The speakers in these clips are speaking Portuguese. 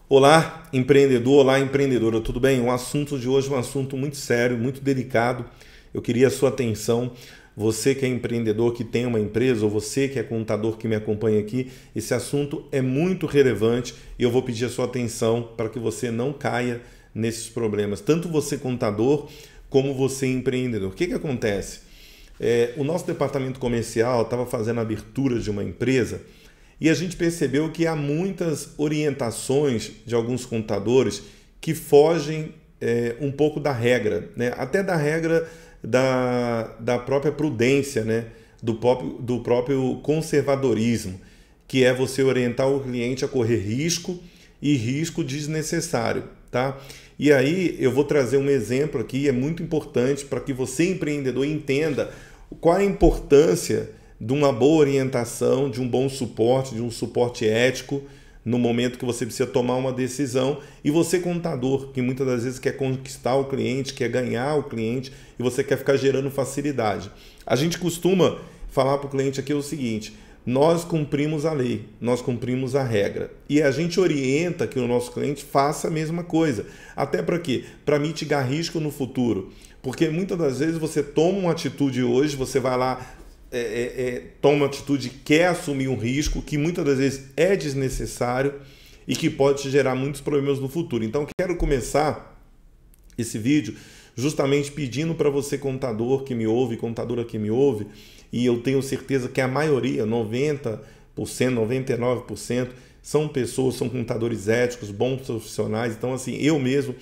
Olá, empreendedor, olá, empreendedora, tudo bem? O assunto de hoje é um assunto muito sério, muito delicado. Eu queria a sua atenção. Você que é empreendedor, que tem uma empresa, ou você que é contador que me acompanha aqui, esse assunto é muito relevante e eu vou pedir a sua atenção para que você não caia nesses problemas. Tanto você contador, como você empreendedor. O que acontece? O nosso departamento comercial estava fazendo a abertura de uma empresa e a gente percebeu que há muitas orientações de alguns contadores que fogem um pouco da regra, né? Até da regra da própria prudência, né? Do próprio conservadorismo, que é você orientar o cliente a correr risco e risco desnecessário, tá? E aí eu vou trazer um exemplo aqui, é muito importante para que você, empreendedor, entenda qual a importância de uma boa orientação, de um bom suporte, de um suporte ético no momento que você precisa tomar uma decisão. E você, contador, que muitas das vezes quer conquistar o cliente, quer ganhar o cliente e você quer ficar gerando facilidade. A gente costuma falar para o cliente aqui o seguinte: nós cumprimos a lei, nós cumprimos a regra e a gente orienta que o nosso cliente faça a mesma coisa. Até para quê? Para mitigar risco no futuro. Porque muitas das vezes você toma uma atitude hoje, você vai lá, toma uma atitude, quer assumir um risco que muitas das vezes é desnecessário e que pode te gerar muitos problemas no futuro. Então, quero começar esse vídeo justamente pedindo para você, contador que me ouve, contadora que me ouve, e eu tenho certeza que a maioria, 90%, 99%, são pessoas, são contadores éticos, bons profissionais. Então, assim, eu mesmo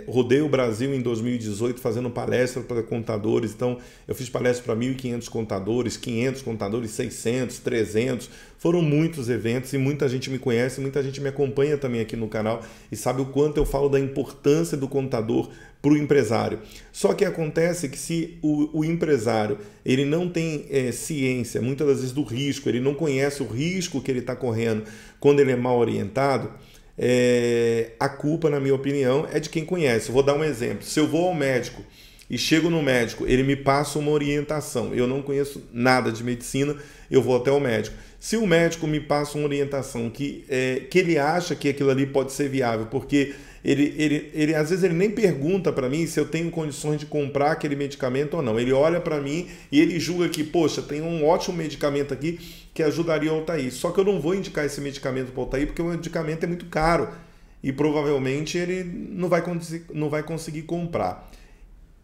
rodei o Brasil em 2018 fazendo palestra para contadores. Então eu fiz palestra para 1.500 contadores, 500 contadores, 600, 300. Foram muitos eventos e muita gente me conhece, muita gente me acompanha também aqui no canal e sabe o quanto eu falo da importância do contador para o empresário. Só que acontece que se o empresário ele não tem ciência, muitas das vezes, do risco, ele não conhece o risco que ele está correndo quando ele é mal orientado, a culpa, na minha opinião, é de quem conhece. Eu vou dar um exemplo. Se eu vou ao médico e chego no médico, ele me passa uma orientação, eu não conheço nada de medicina, eu vou até o médico. Se o médico me passa uma orientação que ele acha que aquilo ali pode ser viável, porque ele às vezes ele nem pergunta para mim se eu tenho condições de comprar aquele medicamento ou não. Ele olha para mim e ele julga que, poxa, tem um ótimo medicamento aqui que ajudaria o Altair. Só que eu não vou indicar esse medicamento para o Altair porque o medicamento é muito caro e provavelmente ele não vai conseguir comprar.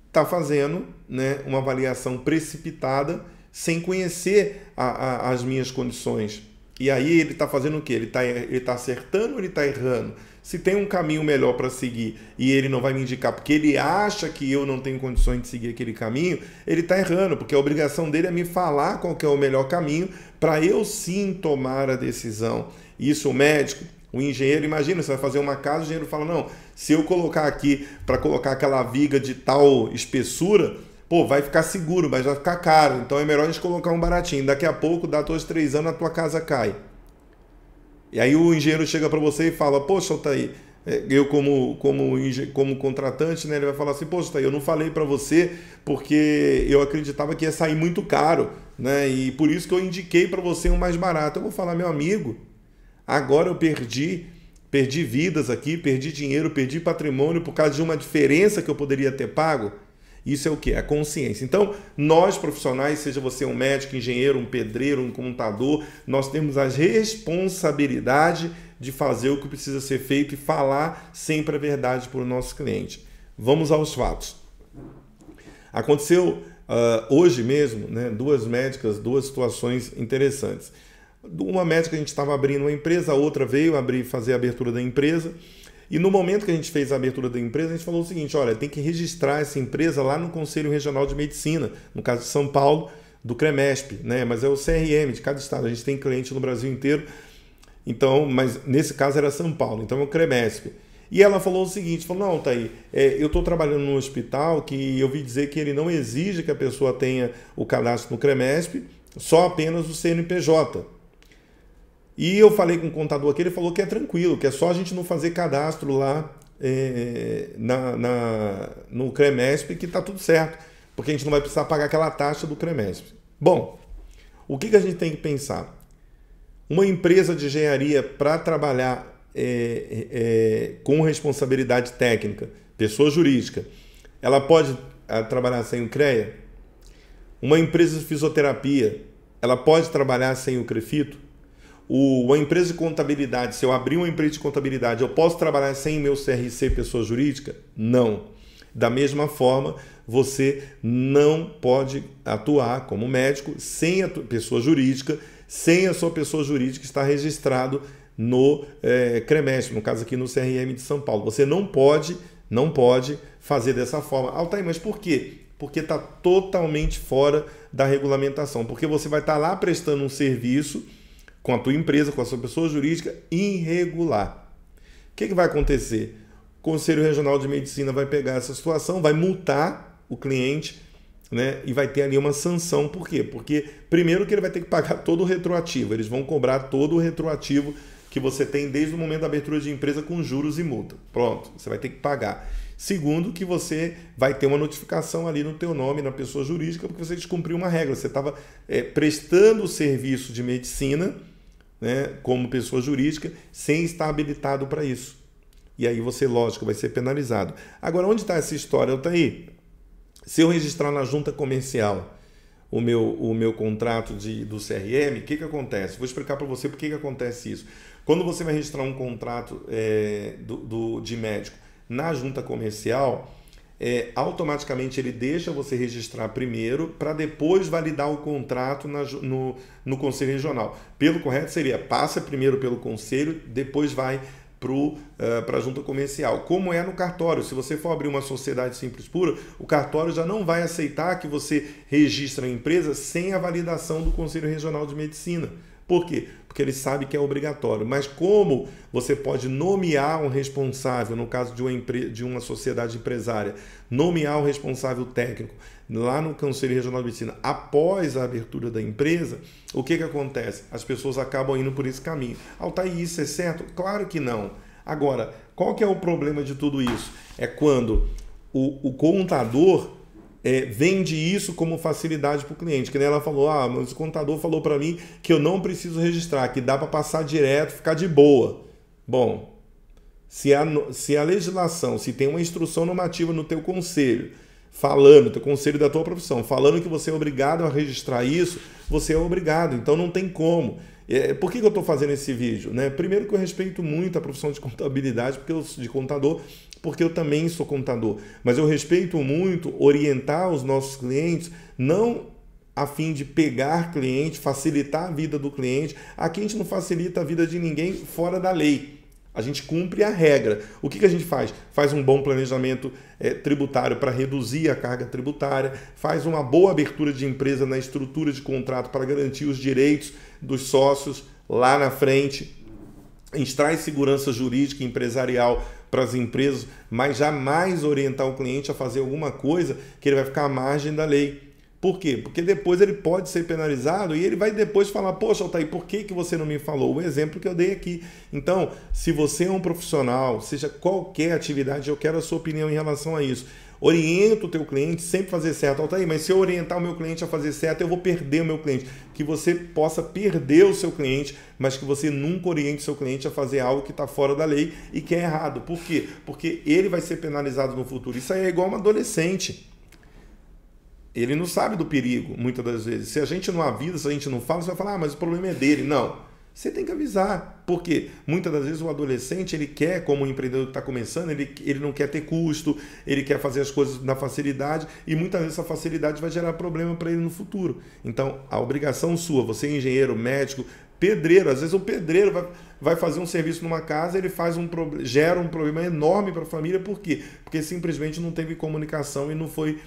Está fazendo, né, uma avaliação precipitada sem conhecer as minhas condições. E aí ele está fazendo o quê? Ele tá acertando ou ele está errando? Se tem um caminho melhor para seguir e ele não vai me indicar porque ele acha que eu não tenho condições de seguir aquele caminho, ele está errando, porque a obrigação dele é me falar qual que é o melhor caminho para eu sim tomar a decisão. Isso o médico, o engenheiro, imagina, você vai fazer uma casa, o engenheiro fala, não, se eu colocar aqui para colocar aquela viga de tal espessura, pô, vai ficar seguro, mas vai ficar caro, então é melhor a gente colocar um baratinho. Daqui a pouco, dá 2, 3 anos, a tua casa cai. E aí o engenheiro chega para você e fala, poxa, Altair, eu como contratante, né, ele vai falar assim, poxa, Altair, eu não falei para você porque eu acreditava que ia sair muito caro, né, e por isso que eu indiquei para você um mais barato. Eu vou falar, meu amigo, agora eu perdi vidas aqui, perdi dinheiro, perdi patrimônio por causa de uma diferença que eu poderia ter pago. Isso é o que? A consciência. Então, nós profissionais, seja você um médico, engenheiro, um pedreiro, um contador, nós temos a responsabilidade de fazer o que precisa ser feito e falar sempre a verdade para o nosso cliente. Vamos aos fatos. Aconteceu hoje mesmo, né, duas situações interessantes. Uma médica, a gente estava abrindo uma empresa, a outra veio fazer a abertura da empresa. E no momento que a gente fez a abertura da empresa, a gente falou o seguinte, olha, tem que registrar essa empresa lá no Conselho Regional de Medicina, no caso de São Paulo, do CREMESP, né? Mas é o CRM de cada estado, a gente tem cliente no Brasil inteiro, então, mas nesse caso era São Paulo, então é o CREMESP. E ela falou o seguinte, falou, não, Altair, eu estou trabalhando num hospital que eu ouvi dizer que ele não exige que a pessoa tenha o cadastro no CREMESP, só apenas o CNPJ. E eu falei com o contador aqui, ele falou que é tranquilo, que é só a gente não fazer cadastro lá no CREMESP que está tudo certo, porque a gente não vai precisar pagar aquela taxa do CREMESP. Bom, o que a gente tem que pensar? Uma empresa de engenharia, para trabalhar com responsabilidade técnica, pessoa jurídica, ela pode trabalhar sem o CREA? Uma empresa de fisioterapia, ela pode trabalhar sem o CREFITO? Uma empresa de contabilidade, se eu abrir uma empresa de contabilidade, eu posso trabalhar sem meu CRC pessoa jurídica? Não. Da mesma forma, você não pode atuar como médico sem a pessoa jurídica, sem a sua pessoa jurídica estar registrado no CREMESP, no caso aqui no CRM de São Paulo. Você não pode fazer dessa forma. Altair, mas por quê? Porque está totalmente fora da regulamentação. Porque você vai estar lá prestando um serviço com a tua empresa, com a sua pessoa jurídica, irregular. O que vai acontecer? O Conselho Regional de Medicina vai pegar essa situação, vai multar o cliente, né, e vai ter ali uma sanção. Por quê? Porque, primeiro, que ele vai ter que pagar todo o retroativo. Eles vão cobrar todo o retroativo que você tem desde o momento da abertura de empresa com juros e multa. Pronto, você vai ter que pagar. Segundo, que você vai ter uma notificação ali no teu nome, na pessoa jurídica, porque você descumpriu uma regra. Você estava prestando o serviço de medicina, né, como pessoa jurídica, sem estar habilitado para isso. E aí você, lógico, vai ser penalizado. Agora, onde está essa história? Altair, se eu registrar na junta comercial o meu contrato do CRM, o que acontece? Vou explicar para você por que acontece isso. Quando você vai registrar um contrato de médico na junta comercial, automaticamente ele deixa você registrar primeiro para depois validar o contrato no Conselho Regional. Pelo correto seria, passa primeiro pelo Conselho, depois vai para a junta comercial. Como é no cartório, se você for abrir uma sociedade simples pura, o cartório já não vai aceitar que você registre a empresa sem a validação do Conselho Regional de Medicina. Por quê? Porque ele sabe que é obrigatório. Mas como você pode nomear um responsável, no caso de uma sociedade empresária, nomear um responsável técnico lá no Conselho Regional de Medicina após a abertura da empresa, o que acontece? As pessoas acabam indo por esse caminho. Altair, isso é certo? Claro que não. Agora, qual que é o problema de tudo isso? É quando o contador vende isso como facilidade para o cliente. Que nem ela falou, mas o contador falou para mim que eu não preciso registrar, que dá para passar direto, ficar de boa. Bom, se a legislação, se tem uma instrução normativa no teu conselho, falando, teu conselho da tua profissão, falando que você é obrigado a registrar isso, você é obrigado, então não tem como. Por que eu estou fazendo esse vídeo? Né? Primeiro que eu respeito muito a profissão de contabilidade, de contador, porque eu também sou contador. Mas eu respeito muito orientar os nossos clientes, não a fim de pegar cliente, facilitar a vida do cliente. Aqui a gente não facilita a vida de ninguém fora da lei. A gente cumpre a regra. O que a gente faz? Faz um bom planejamento tributário para reduzir a carga tributária, faz uma boa abertura de empresa na estrutura de contrato para garantir os direitos dos sócios lá na frente, a gente traz segurança jurídica e empresarial para as empresas, mas jamais orientar o cliente a fazer alguma coisa que ele vai ficar à margem da lei. Por quê? Porque depois ele pode ser penalizado e ele vai depois falar, poxa, Altair, por que você não me falou? O exemplo que eu dei aqui. Então, se você é um profissional, seja qualquer atividade, eu quero a sua opinião em relação a isso. Orienta o teu cliente sempre a fazer certo. Altair, mas se eu orientar o meu cliente a fazer certo, eu vou perder o meu cliente. Que você possa perder o seu cliente, mas que você nunca oriente o seu cliente a fazer algo que está fora da lei e que é errado. Por quê? Porque ele vai ser penalizado no futuro. Isso aí é igual um adolescente. Ele não sabe do perigo, muitas das vezes. Se a gente não avisa, se a gente não fala, você vai falar, mas o problema é dele. Não. Você tem que avisar. Por quê? Muitas das vezes o adolescente, ele quer, como um empreendedor que está começando, ele não quer ter custo, ele quer fazer as coisas na facilidade e muitas vezes essa facilidade vai gerar problema para ele no futuro. Então, a obrigação sua, você é engenheiro, médico, pedreiro, às vezes o pedreiro vai fazer um serviço numa casa, ele gera um problema enorme para a família. Por quê? Porque simplesmente não teve comunicação e não foi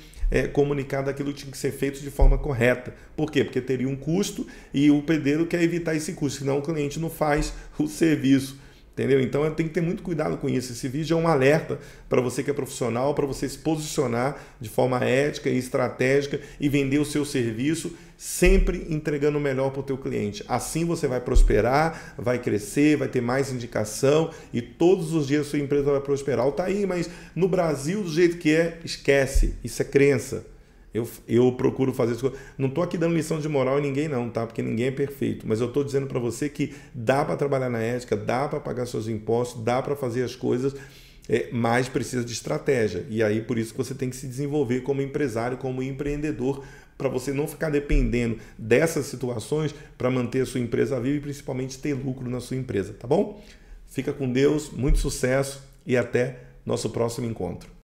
comunicado aquilo que tinha que ser feito de forma correta. Por quê? Porque teria um custo e o pedreiro quer evitar esse custo, senão o cliente não faz o serviço. Entendeu? Então tem que ter muito cuidado com isso. Esse vídeo é um alerta para você que é profissional, para você se posicionar de forma ética e estratégica e vender o seu serviço, sempre entregando o melhor para o teu cliente. Assim você vai prosperar, vai crescer, vai ter mais indicação e todos os dias a sua empresa vai prosperar. Tá aí, mas no Brasil, do jeito que é, esquece. Isso é crença. Eu procuro fazer isso. Não estou aqui dando lição de moral em ninguém não, tá? Porque ninguém é perfeito. Mas eu estou dizendo para você que dá para trabalhar na ética, dá para pagar seus impostos, dá para fazer as coisas, mas precisa de estratégia. E aí por isso que você tem que se desenvolver como empresário, como empreendedor, para você não ficar dependendo dessas situações para manter a sua empresa viva e principalmente ter lucro na sua empresa, tá bom? Fica com Deus, muito sucesso e até nosso próximo encontro.